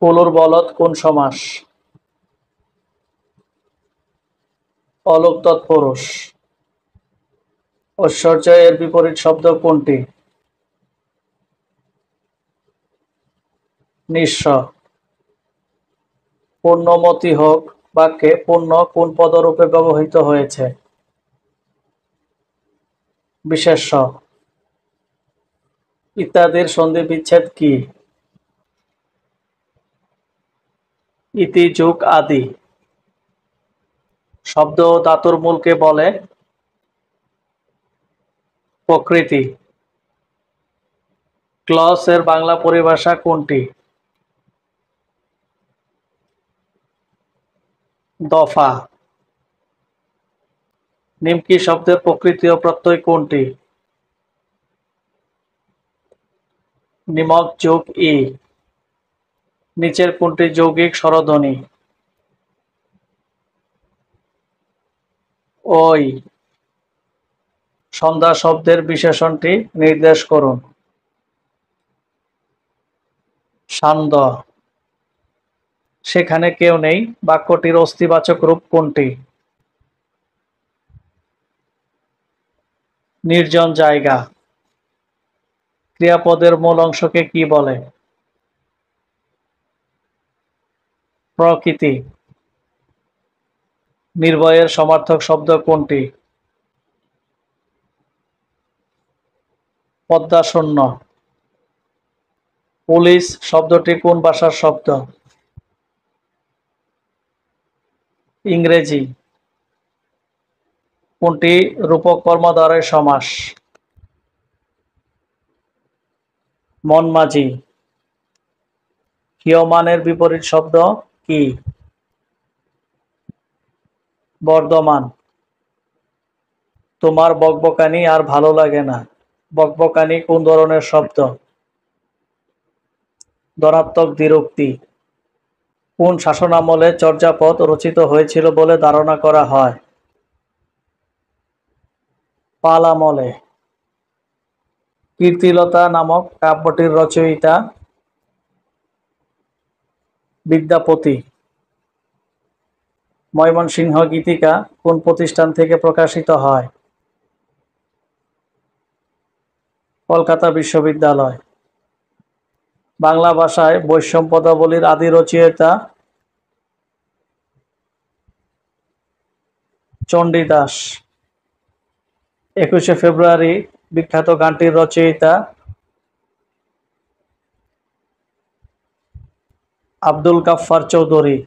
কলুর বলদ কোন সমাস? অলোপ তৎপুরুষ। ঐশ্বর্য এর বিপরীত শব্দ কোনটি? নিঃস্ব। পুণ্যমতি হোক বাক্যে পুণ্য কোন পদরূপে ব্যবহৃত হয়েছে? বিশেষ্য। ইত্যাদির সন্ধি বিচ্ছেদ কি? ইতি যোগ আদি। শব্দ ও ধাতুর মূলকে বলে? প্রকৃতি। ক্লস এর বাংলা পরিভাষা কোনটি? দফা। নিমকি শব্দের প্রকৃতি ও প্রত্যয় কোনটি? নিমক যোগ ই। নিচের কোনটি যৌগিক স্বরধ্বনি? ওই। সন্ধ্যা শব্দের বিশেষণটি নির্দেশ করুন। সান্ধ্য। সেখানে কেউ নেই বাক্যটির অস্তিবাচক রূপ কোনটি? নির্জন জায়গা। ক্রিয়াপদের মূল অংশকে কি বলে? প্রকৃতি। নির্ভয়ের সমার্থক শব্দ কোনটি? পদ্মাশূন্য। পুলিশ শব্দটি কোন ভাষার শব্দ? ইংরেজি। কোনটি রূপক কর্মদ্বারয় সমাস? মনমাঝি। ক্ষীয়মানের বিপরীত শব্দ কি? বর্ধমান। তোমার বকবকানি আর ভালো লাগে না। বকবকানি কোন ধরনের শব্দ? ধনাত্মক দ্বিরুক্তি। কোন শাসনামলে চর্যাপদ রচিত হয়েছিল বলে ধারণা করা হয়? পাল আমলে। কীর্তিলতা নামক কাব্যটির রচয়িতা? বিদ্যাপতি। ময়মনসিংহ গীতিকা কোন প্রতিষ্ঠান থেকে প্রকাশিত হয়? কলকাতা বিশ্ববিদ্যালয়। বাংলা ভাষায় বৈষম্য পদাবলীর আদি রচয়িতা? চণ্ডীদাস। 21শে ফেব্রুয়ারি বিখ্যাত গানটির রচয়িতা? আব্দুল গাফফার চৌধুরী।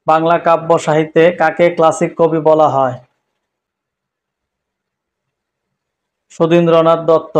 বাংলা কাব্য সাহিত্যে কাকে ক্লাসিক কবি বলা হয়? সুধীন্দ্রনাথ দত্ত।